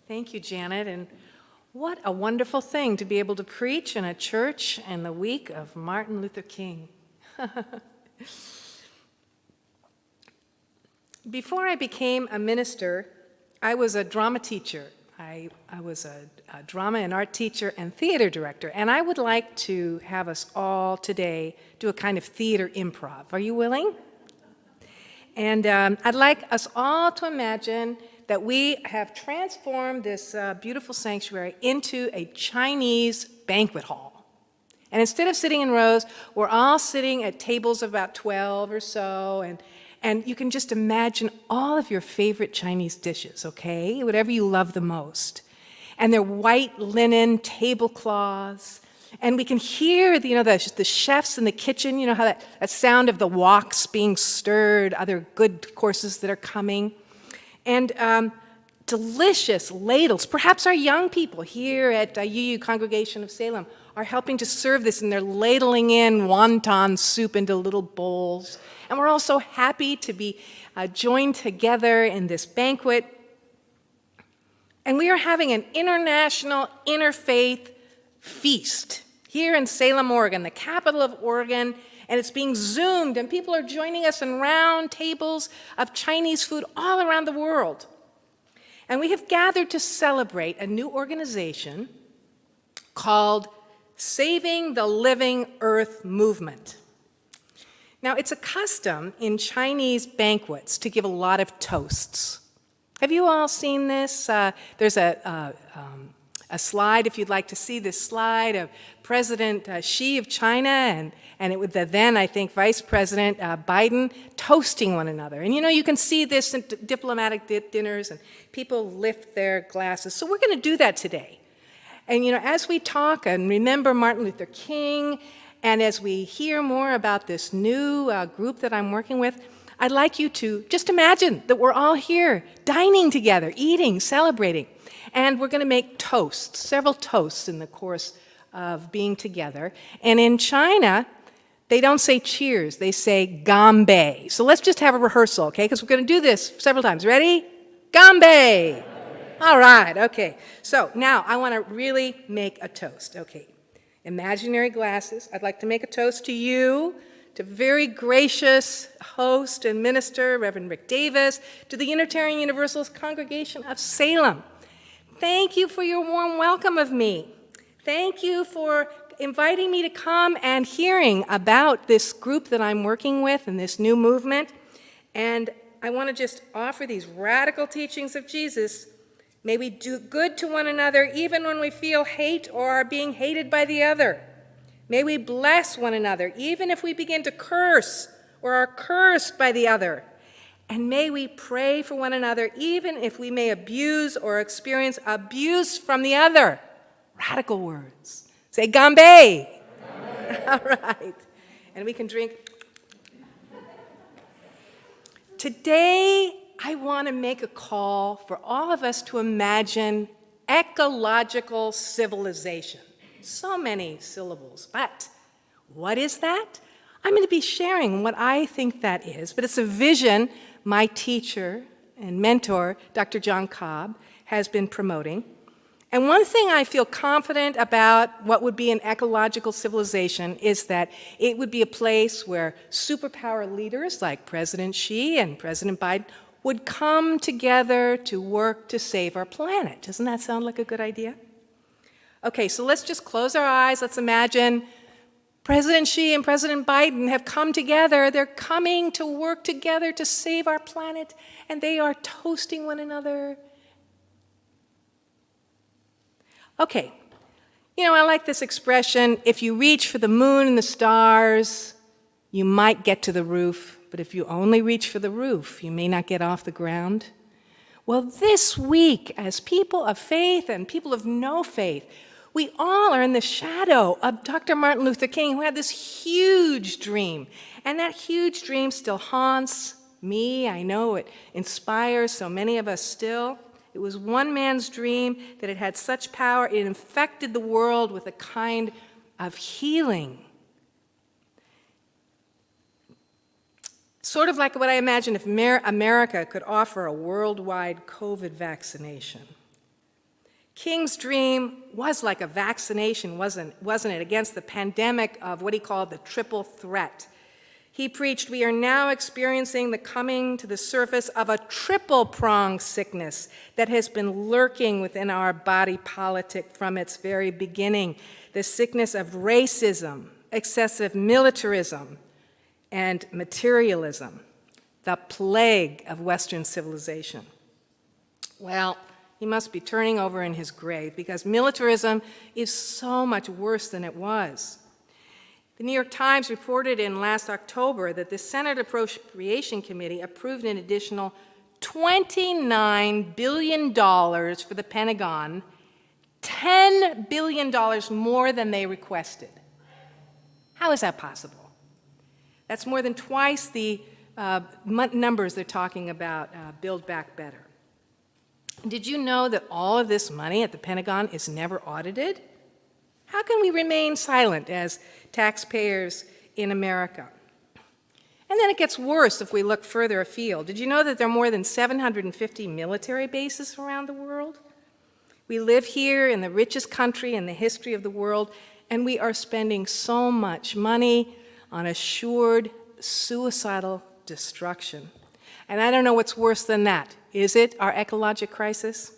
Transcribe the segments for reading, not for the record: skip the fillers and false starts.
Thank you, Janet, and what a wonderful thing to be able to preach in a church in the week of Martin Luther King. Before I became a minister, I was a drama teacher. I was a drama and art teacher and theater director, and I would like to have us all today do a kind of theater improv. Are you willing? And I'd like us all to imagine that we have transformed this beautiful sanctuary into a Chinese banquet hall. And instead of sitting in rows, we're all sitting at tables of about 12 or so, and you can just imagine all of your favorite Chinese dishes, okay? Whatever you love the most. And they're white linen tablecloths. And we can hear the chefs in the kitchen, how that sound of the woks being stirred, other good courses that are coming. And delicious ladles. Perhaps our young people here at UU Congregation of Salem are helping to serve this, and they're ladling in wonton soup into little bowls. And we're all so happy to be joined together in this banquet. And we are having an international interfaith feast here in Salem, Oregon, the capital of Oregon, and it's being Zoomed, and people are joining us in round tables of Chinese food all around the world. And we have gathered to celebrate a new organization called Saving the Living Earth Movement. Now, it's a custom in Chinese banquets to give a lot of toasts. Have you all seen this? There's a slide, if you'd like to see this slide, of President Xi of China and it with the then, I think, Vice President Biden toasting one another. And you can see this in diplomatic dinners, and people lift their glasses. So we're going to do that today. And as we talk and remember Martin Luther King, and as we hear more about this new group that I'm working with, I'd like you to just imagine that we're all here dining together, eating, celebrating. And we're going to make toasts, several toasts in the course of being together. And in China, they don't say cheers, they say Ganbei. So let's just have a rehearsal, okay? Because we're going to do this several times. Ready? Ganbei. All right, okay. So now I want to really make a toast. Okay. Imaginary glasses. I'd like to make a toast to you, to very gracious host and minister, Reverend Rick Davis, to the Unitarian Universalist Congregation of Salem. Thank you for your warm welcome of me. Thank you for inviting me to come and hearing about this group that I'm working with and this new movement. And I want to just offer these radical teachings of Jesus. May we do good to one another even when we feel hate or are being hated by the other. May we bless one another even if we begin to curse or are cursed by the other. And may we pray for one another even if we may abuse or experience abuse from the other. Radical words. Say Ganbei. All right. And we can drink. Today, I want to make a call for all of us to imagine ecological civilization. So many syllables, but what is that? I'm going to be sharing what I think that is, but it's a vision my teacher and mentor, Dr. John Cobb, has been promoting. And one thing I feel confident about what would be an ecological civilization is that it would be a place where superpower leaders like President Xi and President Biden would come together to work to save our planet. Doesn't that sound like a good idea? Okay, so let's just close our eyes. Let's imagine President Xi and President Biden have come together. They're coming to work together to save our planet, and they are toasting one another. Okay, I like this expression, if you reach for the moon and the stars, you might get to the roof, but if you only reach for the roof, you may not get off the ground. Well, this week, as people of faith and people of no faith, we all are in the shadow of Dr. Martin Luther King, who had this huge dream. And that huge dream still haunts me. I know it inspires so many of us still. It was one man's dream that it had such power, it infected the world with a kind of healing. Sort of like what I imagine if America could offer a worldwide COVID vaccination. King's dream was like a vaccination, wasn't it, against the pandemic of what he called the triple threat. He preached, we are now experiencing the coming to the surface of a triple-pronged sickness that has been lurking within our body politic from its very beginning, the sickness of racism, excessive militarism, and materialism, the plague of Western civilization. Well, he must be turning over in his grave because militarism is so much worse than it was. The New York Times reported in last October that the Senate Appropriation Committee approved an additional $29 billion for the Pentagon, $10 billion more than they requested. How is that possible? That's more than twice the numbers they're talking about, Build Back Better. Did you know that all of this money at the Pentagon is never audited? How can we remain silent as taxpayers in America? And then it gets worse if we look further afield. Did you know that there are more than 750 military bases around the world? We live here in the richest country in the history of the world, and we are spending so much money on assured suicidal destruction. And I don't know what's worse than that. Is it our ecologic crisis?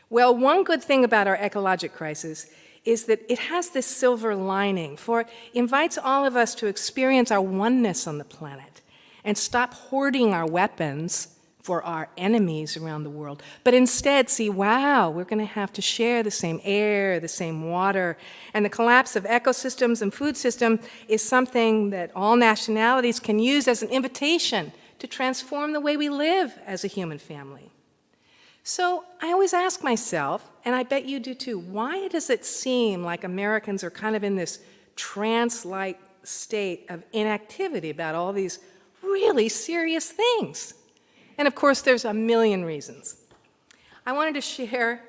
Well, one good thing about our ecologic crisis is that it has this silver lining, for it invites all of us to experience our oneness on the planet and stop hoarding our weapons for our enemies around the world, but instead see, wow, we're going to have to share the same air, the same water, and the collapse of ecosystems and food system is something that all nationalities can use as an invitation to transform the way we live as a human family. So I always ask myself, and I bet you do too, why does it seem like Americans are kind of in this trance-like state of inactivity about all these really serious things? And of course, there's a million reasons. I wanted to share,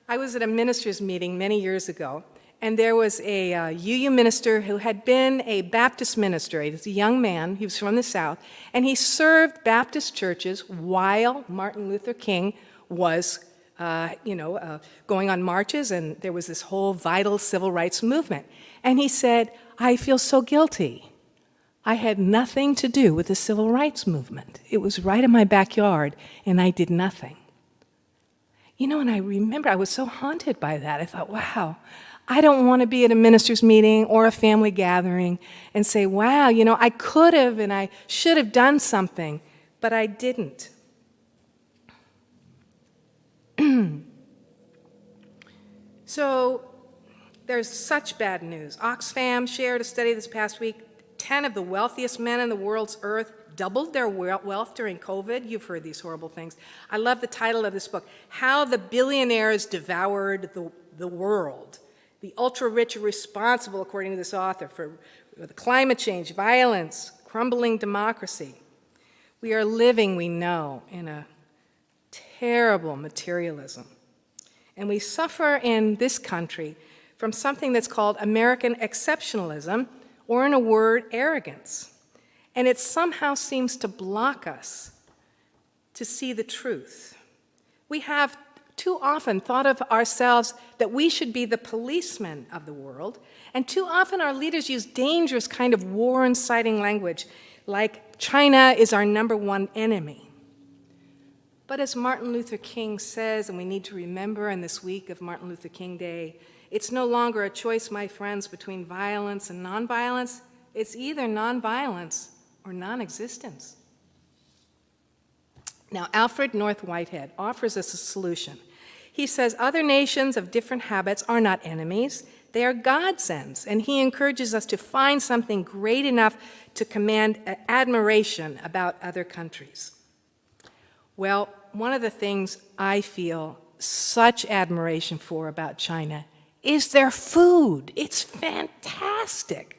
I was at a ministers' meeting many years ago, and there was a UU minister who had been a Baptist minister. He was a young man, he was from the South, and he served Baptist churches while Martin Luther King was going on marches, and there was this whole vital civil rights movement. And he said, I feel so guilty. I had nothing to do with the civil rights movement. It was right in my backyard, and I did nothing. And I remember I was so haunted by that. I thought, wow, I don't want to be at a minister's meeting or a family gathering and say, wow, I could have and I should have done something, but I didn't. So there's such bad news. Oxfam shared a study this past week. 10 of the wealthiest men in the world's earth doubled their wealth during COVID. You've heard these horrible things. I love the title of this book, How the Billionaires Devoured the World. The ultra-rich are responsible, according to this author, for the climate change, violence, crumbling democracy. We are living, we know, in a terrible materialism. And we suffer in this country from something that's called American exceptionalism, or in a word, arrogance. And it somehow seems to block us to see the truth. We have too often thought of ourselves that we should be the policemen of the world, and too often our leaders use dangerous kind of war-inciting language, like China is our #1 enemy. But as Martin Luther King says, and we need to remember in this week of Martin Luther King Day, it's no longer a choice, my friends, between violence and nonviolence. It's either nonviolence or non-existence. Now, Alfred North Whitehead offers us a solution. He says other nations of different habits are not enemies, they are godsends, and he encourages us to find something great enough to command admiration about other countries. Well, one of the things I feel such admiration for about China is their food. It's fantastic.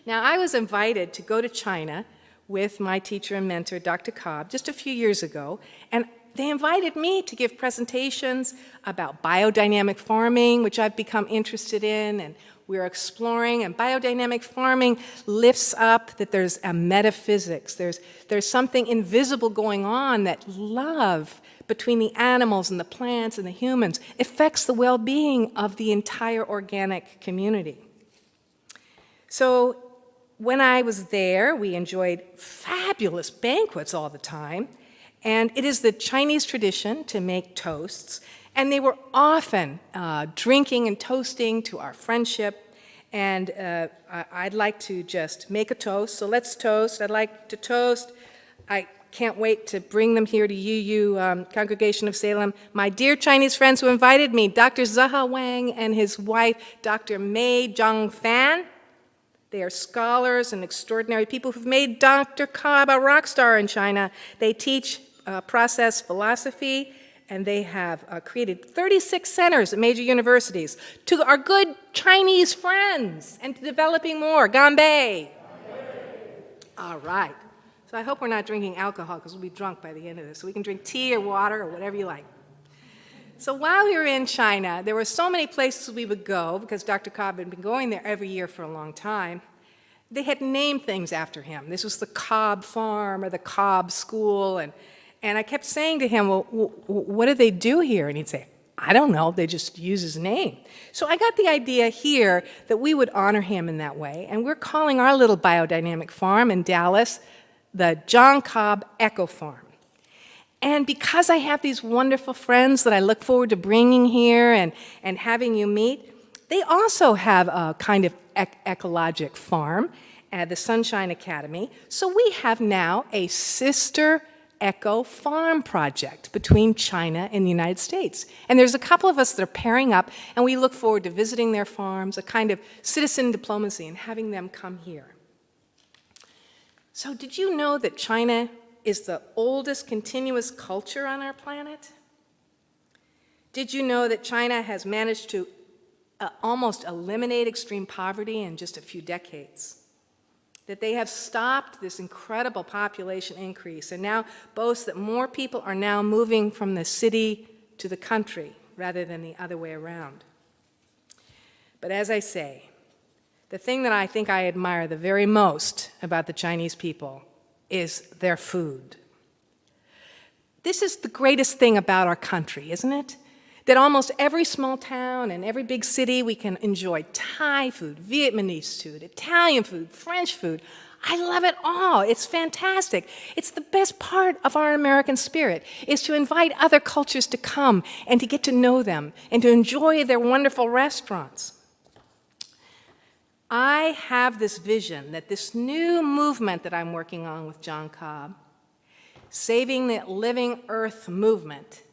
Now, I was invited to go to China with my teacher and mentor, Dr. Cobb, just a few years ago, and they invited me to give presentations about biodynamic farming, which I've become interested in, and we're exploring. And biodynamic farming lifts up that there's a metaphysics, there's something invisible going on that love between the animals and the plants and the humans affects the well-being of the entire organic community. So when I was there, we enjoyed fabulous banquets all the time, and it is the Chinese tradition to make toasts, and they were often drinking and toasting to our friendship, and I'd like to just make a toast, so let's toast. I'd like to toast. I can't wait to bring them here to UU Congregation of Salem. My dear Chinese friends who invited me, Dr. Zaha Wang and his wife, Dr. Mei Zhongfan. They are scholars and extraordinary people who've made Dr. Cobb a rock star in China. They teach process philosophy, and they have created 36 centers at major universities to our good Chinese friends and to developing more. Ganbei. All right. So I hope we're not drinking alcohol because we'll be drunk by the end of this. So we can drink tea or water or whatever you like. So while we were in China, there were so many places we would go because Dr. Cobb had been going there every year for a long time. They had named things after him. This was the Cobb Farm or the Cobb School. And I kept saying to him, well, what do they do here? And he'd say, I don't know, they just use his name. So I got the idea here that we would honor him in that way. And we're calling our little biodynamic farm in Dallas the John Cobb Eco Farm. And because I have these wonderful friends that I look forward to bringing here and having you meet, they also have a kind of ecologic farm at the Sunshine Academy. So we have now a sister eco farm project between China and the United States. And there's a couple of us that are pairing up, and we look forward to visiting their farms, a kind of citizen diplomacy, and having them come here. So did you know that China is the oldest continuous culture on our planet? Did you know that China has managed to almost eliminate extreme poverty in just a few decades? That they have stopped this incredible population increase and now boast that more people are now moving from the city to the country rather than the other way around. But as I say, the thing that I think I admire the very most about the Chinese people is their food. This is the greatest thing about our country, isn't it? That almost every small town and every big city we can enjoy Thai food, Vietnamese food, Italian food, French food. I love it all. It's fantastic. It's the best part of our American spirit, is to invite other cultures to come and to get to know them and to enjoy their wonderful restaurants. I have this vision that this new movement that I'm working on with John Cobb, Saving the Living Earth movement,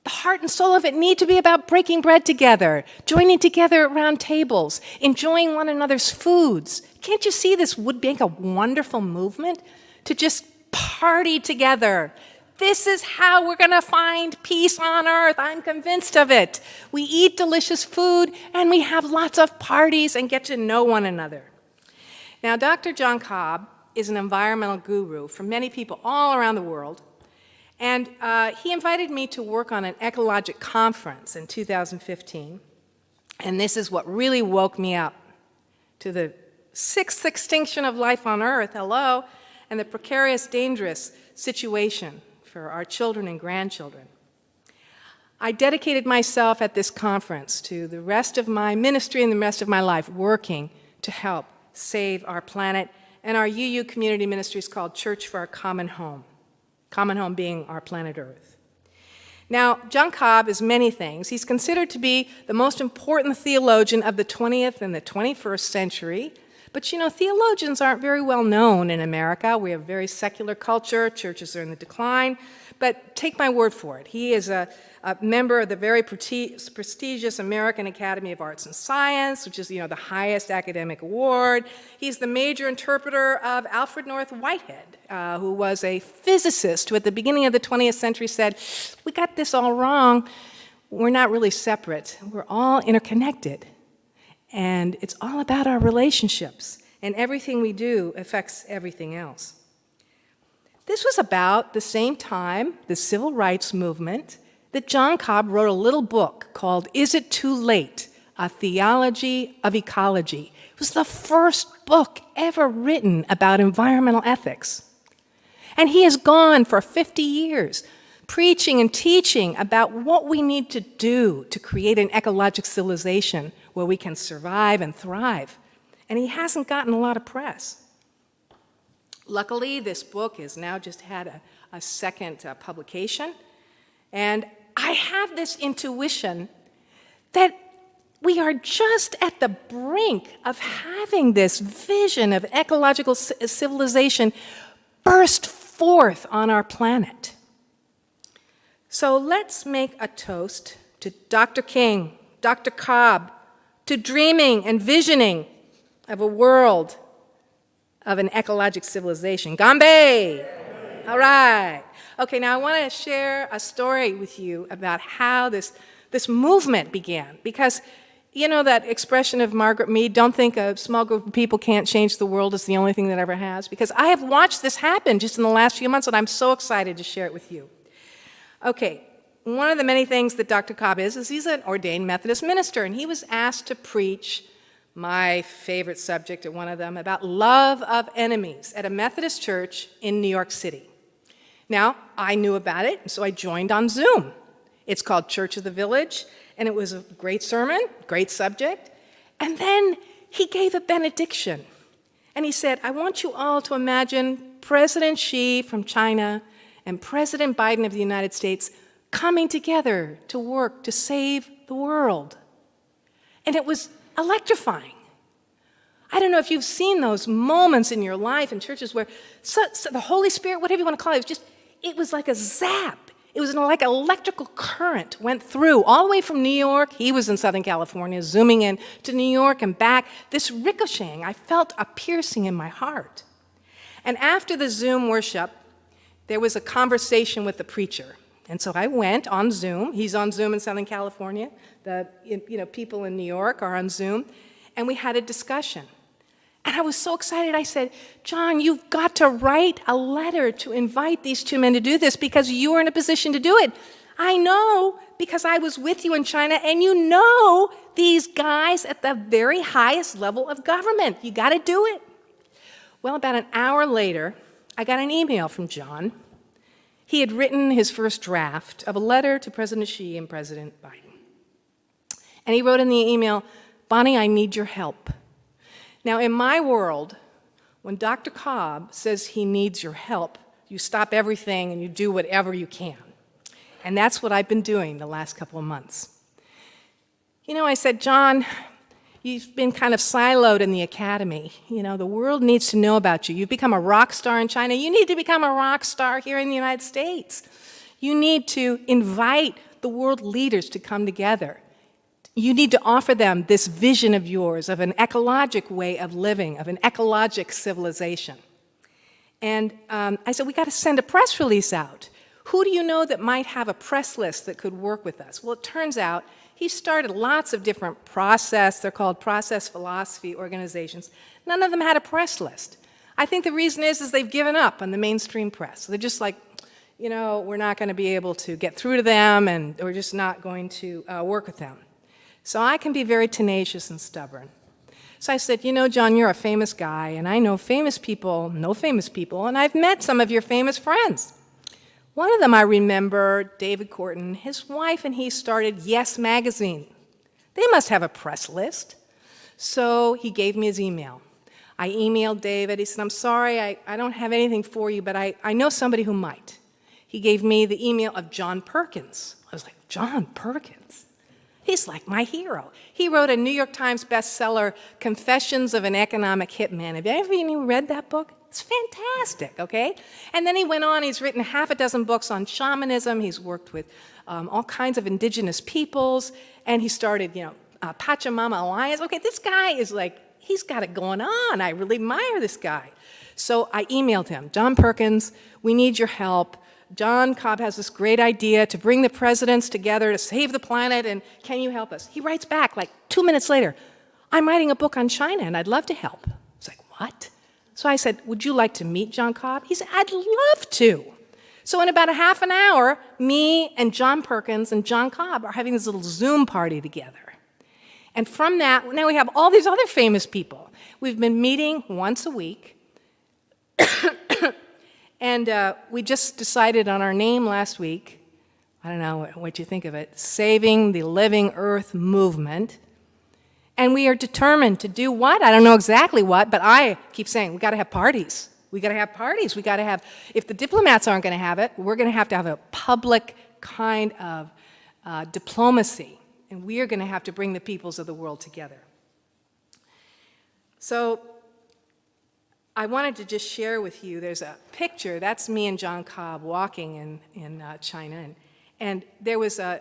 the heart and soul of it need to be about breaking bread together, joining together around tables, enjoying one another's foods. Can't you see this would make a wonderful movement to just party together? This is how we're going to find peace on earth. I'm convinced of it. We eat delicious food, and we have lots of parties and get to know one another. Now, Dr. John Cobb is an environmental guru for many people all around the world, and he invited me to work on an ecologic conference in 2015, and this is what really woke me up to the sixth extinction of life on Earth, hello, and the precarious, dangerous situation for our children and grandchildren. I dedicated myself at this conference to the rest of my ministry and the rest of my life working to help save our planet, and our UU community ministry is called Church for Our Common Home being our planet Earth. Now, John Cobb is many things. He's considered to be the most important theologian of the 20th and the 21st century. But you know, theologians aren't very well known in America. We have a very secular culture. Churches are in the decline. But take my word for it. He is a member of the very prestigious American Academy of Arts and Science, which is, you know, the highest academic award. He's the major interpreter of Alfred North Whitehead, who was a physicist who at the beginning of the 20th century said, we got this all wrong. We're not really separate. We're all interconnected. And it's all about our relationships, and everything we do affects everything else. This was about the same time, the civil rights movement, that John Cobb wrote a little book called Is It Too Late? A Theology of Ecology. It was the first book ever written about environmental ethics. And he has gone for 50 years preaching and teaching about what we need to do to create an ecological civilization where we can survive and thrive. And he hasn't gotten a lot of press. Luckily, this book has now just had a second publication. And I have this intuition that we are just at the brink of having this vision of ecological civilization burst forth on our planet. So let's make a toast to Dr. King, Dr. Cobb, to dreaming and visioning of a world of an ecologic civilization. Ganbei! All right. Okay, now I want to share a story with you about how this movement began. Because, you know that expression of Margaret Mead, don't think a small group of people can't change the world is the only thing that ever has? Because I have watched this happen just in the last few months, and I'm so excited to share it with you. Okay, one of the many things that Dr. Cobb is he's an ordained Methodist minister, and he was asked to preach my favorite subject at one of them about love of enemies at a Methodist church in New York City. Now, I knew about it, and so I joined on Zoom. It's called Church of the Village, and it was a great sermon, great subject. And then he gave a benediction, and he said, I want you all to imagine President Xi from China and President Biden of the United States coming together to work to save the world. And it was electrifying. I don't know if you've seen those moments in your life in churches where the Holy Spirit, whatever you want to call it, it was like a zap. It was like an electrical current went through all the way from New York. He was in Southern California, zooming in to New York and back. This ricocheting, I felt a piercing in my heart. And after the Zoom worship, there was a conversation with the preacher. And so I went on Zoom. He's on Zoom in Southern California. The people in New York are on Zoom. And we had a discussion. And I was so excited. I said, John, you've got to write a letter to invite these two men to do this because you are in a position to do it. I know because I was with you in China, and you know these guys at the very highest level of government. You got to do it. Well, about an hour later, I got an email from John. He had written his first draft of a letter to President Xi and President Biden. And he wrote in the email, Bonnie, I need your help. Now, in my world, when Dr. Cobb says he needs your help, you stop everything and you do whatever you can. And that's what I've been doing the last couple of months. You know, I said, John, you've been kind of siloed in the academy. You know, the world needs to know about you. You've become a rock star in China. You need to become a rock star here in the United States. You need to invite the world leaders to come together. You need to offer them this vision of yours of an ecologic way of living, of an ecologic civilization. And I said, we got to send a press release out. Who do you know that might have a press list that could work with us? Well, it turns out he started lots of different they're called process philosophy organizations. None of them had a press list. I think the reason is they've given up on the mainstream press. They're just like, you know, we're not going to be able to get through to them, and we're just not going to work with them. So I can be very tenacious and stubborn. So I said, you know, John, you're a famous guy, and I know famous people, and I've met some of your famous friends. One of them I remember, David Corton, his wife and he started Yes Magazine. They must have a press list. So he gave me his email. I emailed David. He said, I'm sorry, I don't have anything for you, but I know somebody who might. He gave me the email of John Perkins. I was like, John Perkins? He's like my hero. He wrote a New York Times bestseller, Confessions of an Economic Hitman. Have you ever read that book? It's fantastic, okay? And then he went on, he's written 6 books on shamanism. He's worked with all kinds of indigenous peoples, and he started, Pachamama Alliance. Okay, this guy is like, he's got it going on. I really admire this guy. So I emailed him, John Perkins, we need your help. John Cobb has this great idea to bring the presidents together to save the planet, and can you help us? He writes back like 2 minutes later, I'm writing a book on China, and I'd love to help. I was like, what? So I said, would you like to meet John Cobb? He said, I'd love to. So in about a half an hour, me and John Perkins and John Cobb are having this little Zoom party together. And from that, now we have all these other famous people. We've been meeting once a week. And we just decided on our name last week. I don't know what you think of it. Saving the Living Earth Movement. And we are determined to do what? I don't know exactly what, but I keep saying we got to have parties. We got to have parties. We got to have, if the diplomats aren't going to have it, we're going to have a public kind of diplomacy. And we are going to have to bring the peoples of the world together. So I wanted to just share with you, there's a picture, that's me and John Cobb walking in China. And there was a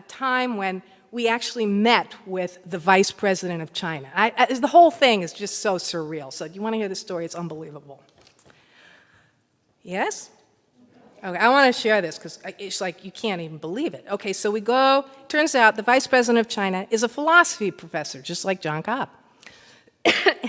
time when we actually met with the vice president of China. The whole thing is just so surreal. So you want to hear the story? It's unbelievable. Yes? Okay, I want to share this because it's like you can't even believe it. Okay, so we go, turns out the vice president of China is a philosophy professor, just like John Cobb.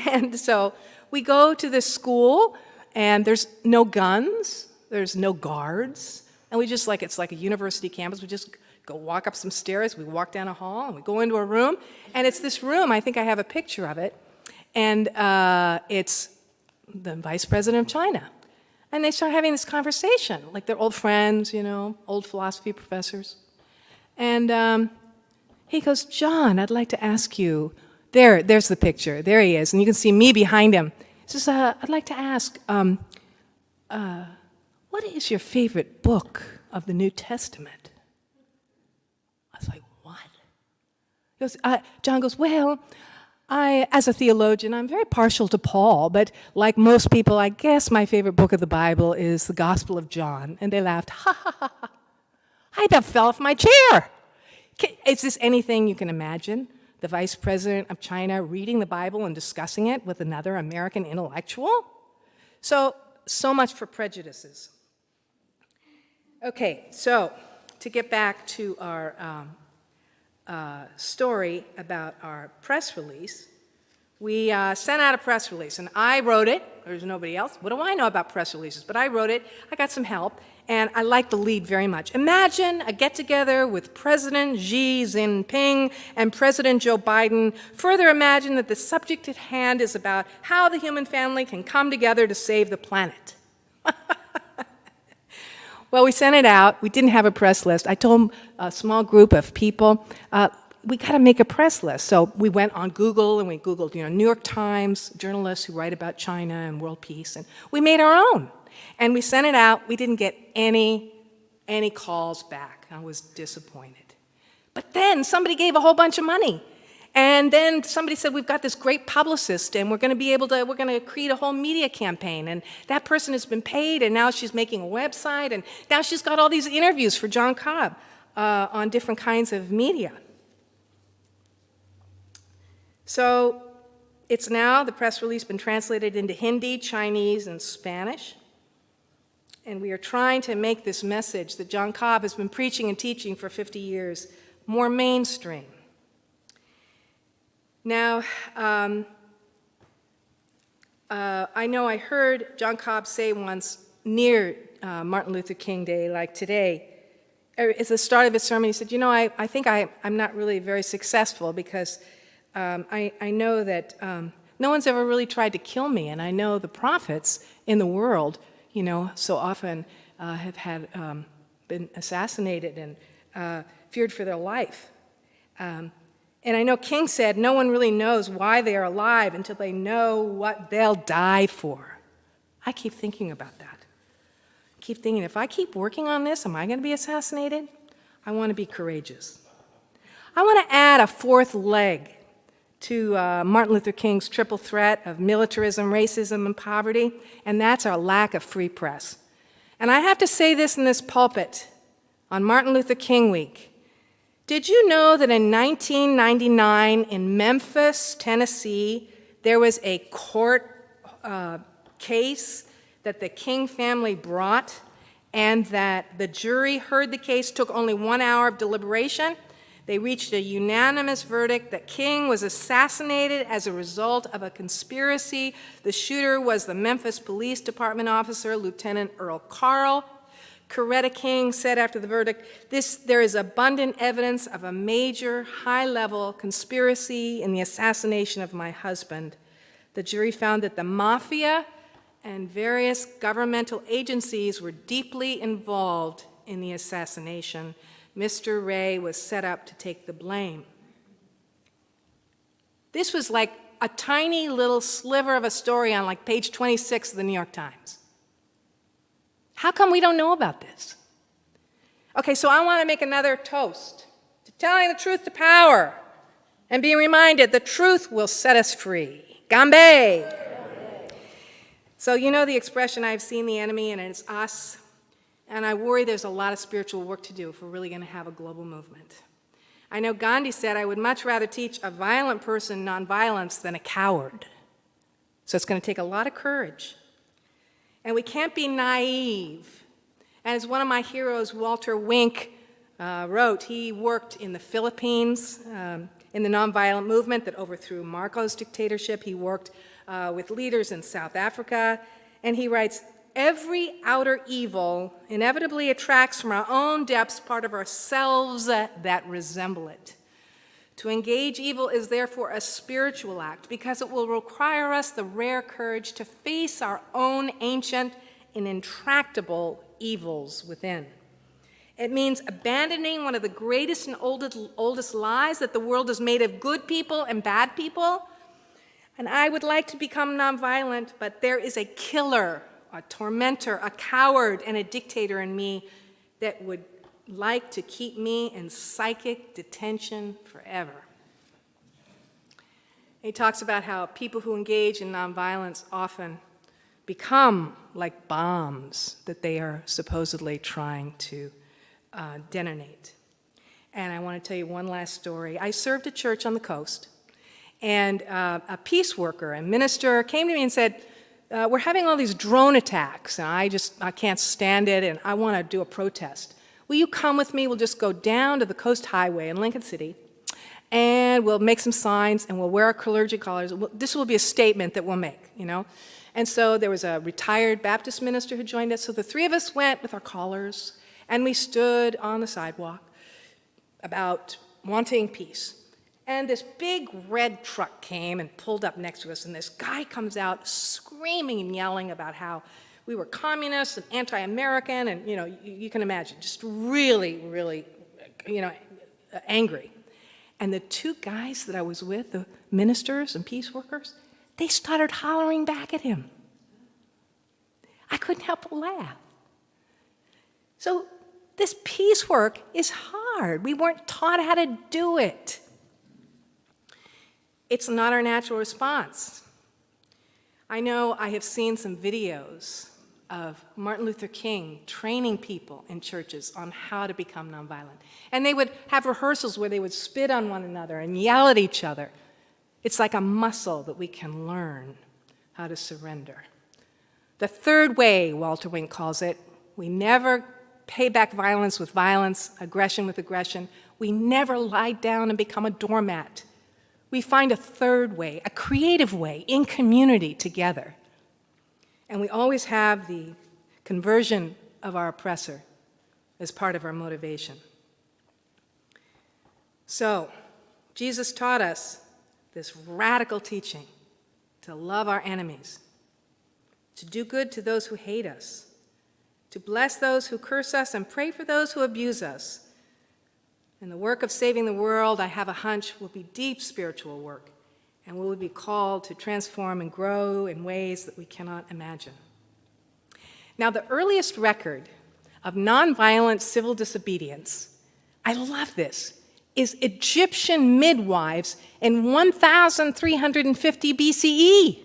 And so we go to this school, and there's no guns, there's no guards, and we just it's like a university campus. We just go walk up some stairs, we walk down a hall, and we go into a room, and it's this room, I think I have a picture of it, and it's the vice president of China. And they start having this conversation, like they're old friends, old philosophy professors. And he goes, John, I'd like to ask you, there's the picture, there he is, and you can see me behind him. He says, I'd like to ask, what is your favorite book of the New Testament? I was like, what? He goes, John goes, well, as a theologian, I'm very partial to Paul, but like most people, I guess my favorite book of the Bible is the Gospel of John. And they laughed, ha, ha, ha, ha. I about fell off my chair. Is this anything you can imagine? The vice president of China reading the Bible and discussing it with another American intellectual? So much for prejudices. Okay, so to get back to our story about our press release, we sent out a press release, and I wrote it. There's nobody else. What do I know about press releases? But I wrote it. I got some help, and I like the lead very much. Imagine a get-together with President Xi Jinping and President Joe Biden. Further imagine that the subject at hand is about how the human family can come together to save the planet. Well, we sent it out. We didn't have a press list. I told a small group of people, we got to make a press list. So we went on Google and we Googled, New York Times, journalists who write about China and world peace, and we made our own. And we sent it out. We didn't get any calls back. I was disappointed. But then somebody gave a whole bunch of money. And then somebody said, we've got this great publicist, and we're going to create a whole media campaign. And that person has been paid, and now she's making a website, and now she's got all these interviews for John Cobb on different kinds of media. So it's now, the press release, been translated into Hindi, Chinese, and Spanish. And we are trying to make this message that John Cobb has been preaching and teaching for 50 years more mainstream. Now, I know I heard John Cobb say once near Martin Luther King Day, like today, at the start of his sermon, he said, I think I'm not really very successful because I know that no one's ever really tried to kill me, and I know the prophets in the world, so often have been assassinated and feared for their life. And I know King said no one really knows why they are alive until they know what they'll die for. I keep thinking about that. I keep thinking, if I keep working on this, am I going to be assassinated? I want to be courageous. I want to add a fourth leg to Martin Luther King's triple threat of militarism, racism, and poverty, and that's our lack of free press. And I have to say this in this pulpit on Martin Luther King Week. Did you know that in 1999 in Memphis, Tennessee, there was a court case that the King family brought, and that the jury heard the case, took only 1 hour of deliberation? They reached a unanimous verdict that King was assassinated as a result of a conspiracy. The shooter was the Memphis Police Department officer, Lieutenant Earl Carl. Coretta King said after the verdict, there is abundant evidence of a major, high-level conspiracy in the assassination of my husband. The jury found that the mafia and various governmental agencies were deeply involved in the assassination. Mr. Ray was set up to take the blame. This was like a tiny little sliver of a story on like page 26 of the New York Times. How come we don't know about this? Okay, so I want to make another toast to telling the truth to power and be reminded the truth will set us free. Ganbei! So you know the expression, I've seen the enemy and it's us, and I worry there's a lot of spiritual work to do if we're really going to have a global movement. I know Gandhi said, I would much rather teach a violent person nonviolence than a coward. So it's going to take a lot of courage. And we can't be naive. And as one of my heroes, Walter Wink, wrote, he worked in the Philippines in the nonviolent movement that overthrew Marcos' dictatorship. He worked with leaders in South Africa. And he writes, every outer evil inevitably attracts from our own depths part of ourselves that resemble it. To engage evil is therefore a spiritual act because it will require us the rare courage to face our own ancient and intractable evils within. It means abandoning one of the greatest and oldest lies that the world is made of good people and bad people. And I would like to become nonviolent, but there is a killer, a tormentor, a coward, and a dictator in me that would like to keep me in psychic detention forever. He talks about how people who engage in nonviolence often become like bombs that they are supposedly trying to detonate. And I want to tell you one last story. I served a church on the coast, and a peace worker and minister came to me and said, we're having all these drone attacks, and I can't stand it, and I want to do a protest. Will you come with me? We'll just go down to the Coast Highway in Lincoln City, and we'll make some signs, and we'll wear our clergy collars. This will be a statement that we'll make, you know. And so there was a retired Baptist minister who joined us, so the three of us went with our collars, and we stood on the sidewalk about wanting peace. And this big red truck came and pulled up next to us, and this guy comes out screaming and yelling about how we were communists and anti-American, and you can imagine, just really, really, angry. And the two guys that I was with, the ministers and peace workers, they started hollering back at him. I couldn't help but laugh. So this peace work is hard. We weren't taught how to do it. It's not our natural response. I know I have seen some videos of Martin Luther King training people in churches on how to become nonviolent. And they would have rehearsals where they would spit on one another and yell at each other. It's like a muscle that we can learn how to surrender. The third way, Walter Wink calls it, we never pay back violence with violence, aggression with aggression. We never lie down and become a doormat. We find a third way, a creative way, in community together. And we always have the conversion of our oppressor as part of our motivation. So, Jesus taught us this radical teaching to love our enemies, to do good to those who hate us, to bless those who curse us, and pray for those who abuse us. And the work of saving the world, I have a hunch, will be deep spiritual work, and we will be called to transform and grow in ways that we cannot imagine. Now, the earliest record of nonviolent civil disobedience, I love this, is Egyptian midwives in 1350 BCE.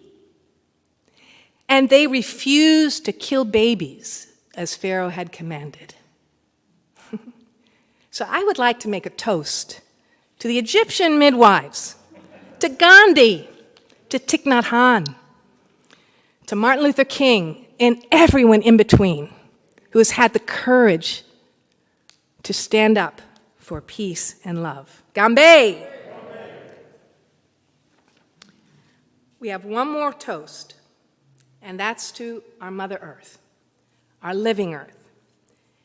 And they refused to kill babies as Pharaoh had commanded. So I would like to make a toast to the Egyptian midwives, to Gandhi, to Thich Nhat Hanh, to Martin Luther King, and everyone in between who has had the courage to stand up for peace and love. Ganbei! We have one more toast, and that's to our Mother Earth, our living Earth,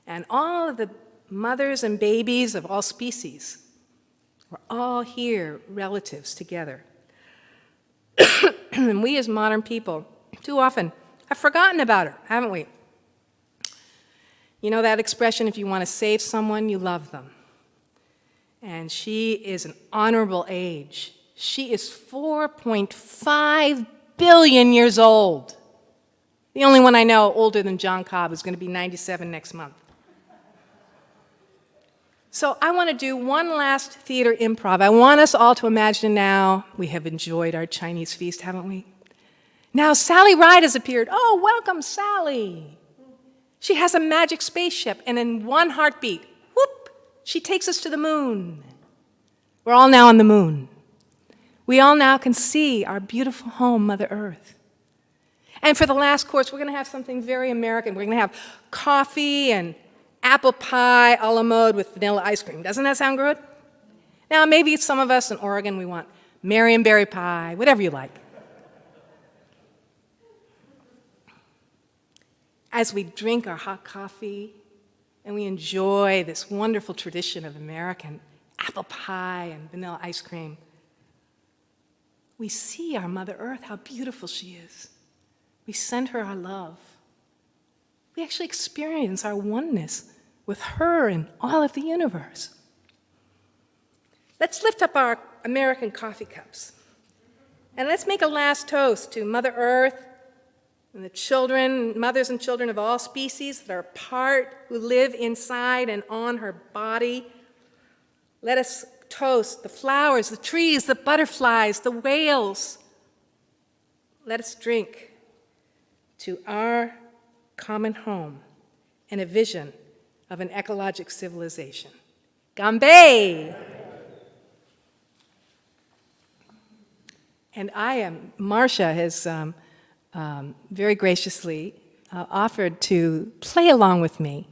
and all of the mothers and babies of all species. We're all here, relatives together. And we as modern people too often have forgotten about her, haven't we? You know that expression, if you want to save someone, you love them. And she is an honorable age. She is 4.5 billion years old. The only one I know older than John Cobb is going to be 97 next month. So I want to do one last theater improv. I want us all to imagine now, we have enjoyed our Chinese feast, haven't we? Now Sally Ride has appeared. Oh, welcome, Sally. She has a magic spaceship, and in one heartbeat, whoop, she takes us to the moon. We're all now on the moon. We all now can see our beautiful home, Mother Earth. And for the last course, we're going to have something very American. We're going to have coffee and apple pie a la mode with vanilla ice cream. Doesn't that sound good? Now, maybe some of us in Oregon, we want Marionberry pie, whatever you like. As we drink our hot coffee and we enjoy this wonderful tradition of American apple pie and vanilla ice cream, we see our Mother Earth, how beautiful she is. We send her our love. We actually experience our oneness with her and all of the universe. Let's lift up our American coffee cups. And let's make a last toast to Mother Earth and the children, mothers and children of all species that are part, who live inside and on her body. Let us toast the flowers, the trees, the butterflies, the whales. Let us drink to our common home and a vision of an ecologic civilization. Ganbei! And Marcia has very graciously offered to play along with me.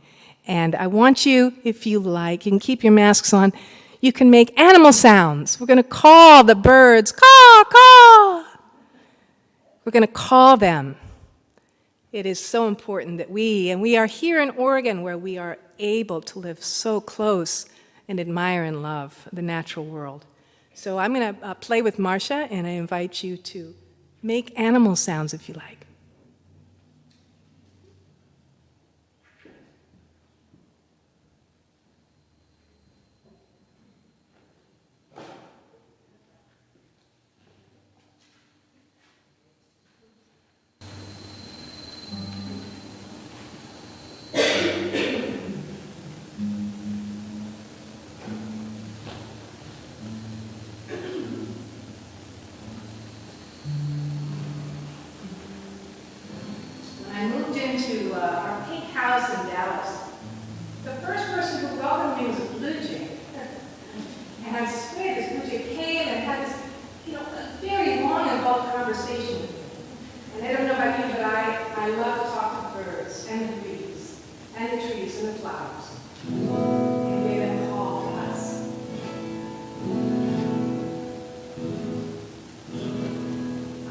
And I want you, if you like, you can keep your masks on, you can make animal sounds. We're going to call the birds, caw, caw. We're going to call them. It is so important that we are here in Oregon where we are able to live so close and admire and love the natural world. So I'm going to play with Marcia, and I invite you to make animal sounds if you like. I moved into our pink house in Dallas. The first person who welcomed me was a blue jay. And I swear this blue jay came and had this, a very long, involved conversation with me. And I don't know about you, but I love to talk to birds and the trees and the flowers. And they then call to us.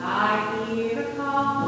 I hear the call.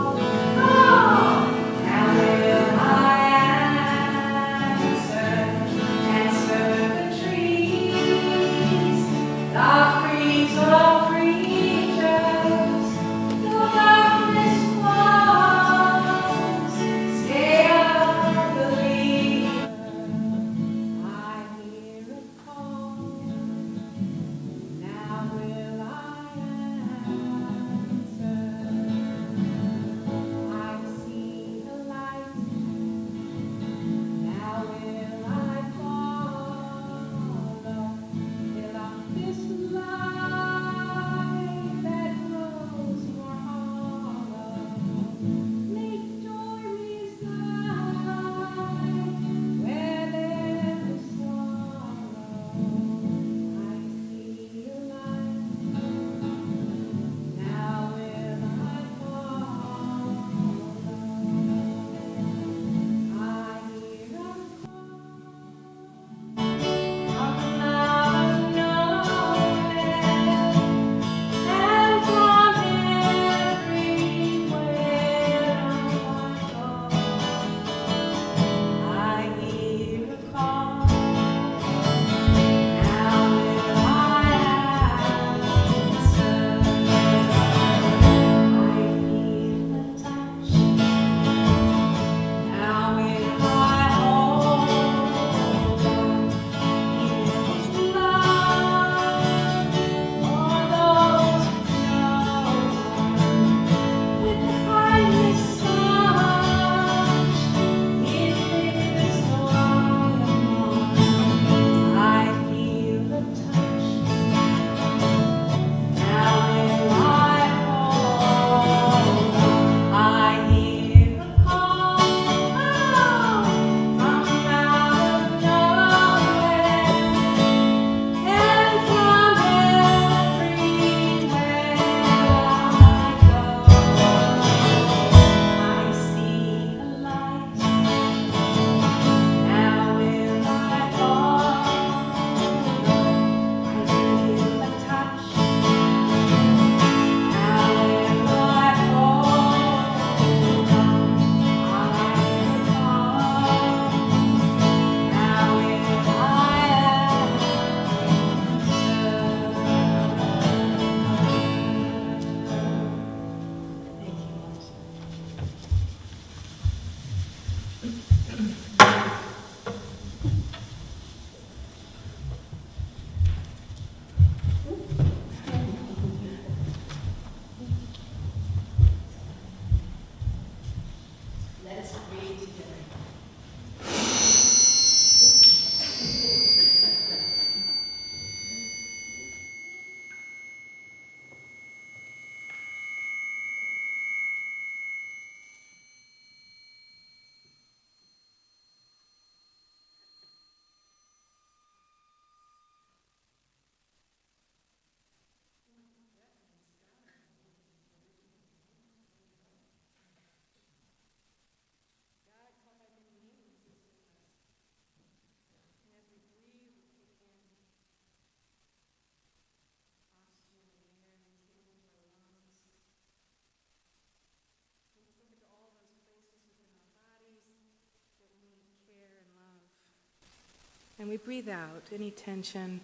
And we breathe out any tension,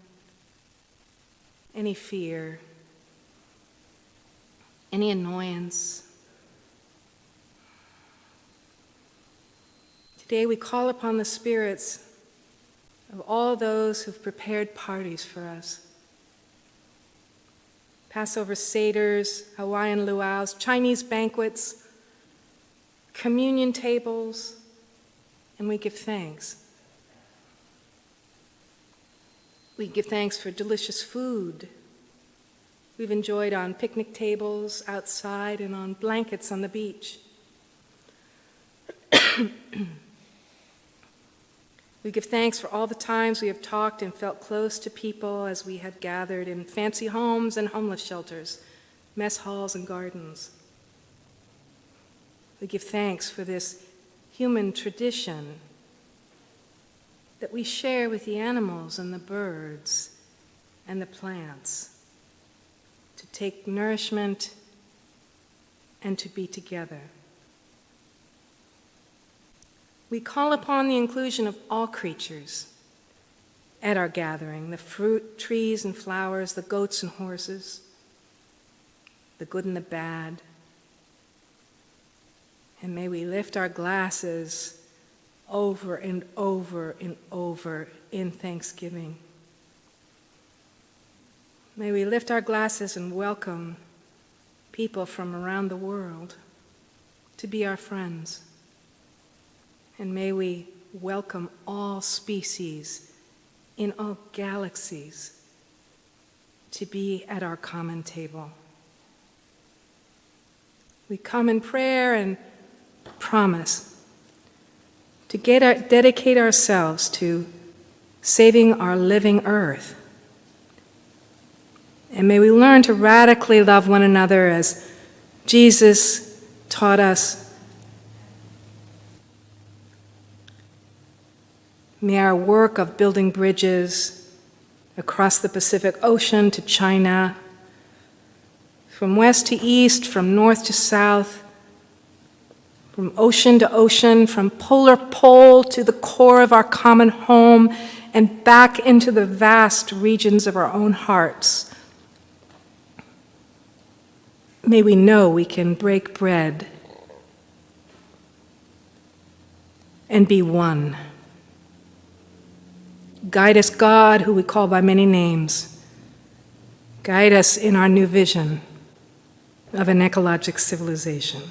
any fear, any annoyance. Today we call upon the spirits of all those who've prepared parties for us. Passover seders, Hawaiian luau's, Chinese banquets, communion tables, and we give thanks. We give thanks for delicious food we've enjoyed on picnic tables outside and on blankets on the beach. We give thanks for all the times we have talked and felt close to people as we have gathered in fancy homes and homeless shelters, mess halls and gardens. We give thanks for this human tradition that we share with the animals and the birds and the plants, to take nourishment and to be together. We call upon the inclusion of all creatures at our gathering, the fruit, trees and flowers, the goats and horses, the good and the bad. And may we lift our glasses over and over and over in thanksgiving. May we lift our glasses and welcome people from around the world to be our friends. And may we welcome all species in all galaxies to be at our common table. We come in prayer and promise to dedicate ourselves to saving our living earth. And may we learn to radically love one another as Jesus taught us. May our work of building bridges across the Pacific Ocean to China, from west to east, from north to south, from ocean to ocean, from polar pole to the core of our common home, and back into the vast regions of our own hearts. May we know we can break bread and be one. Guide us, God, who we call by many names. Guide us in our new vision of an ecologic civilization.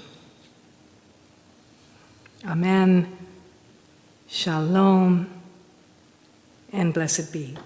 Amen, shalom, and blessed be.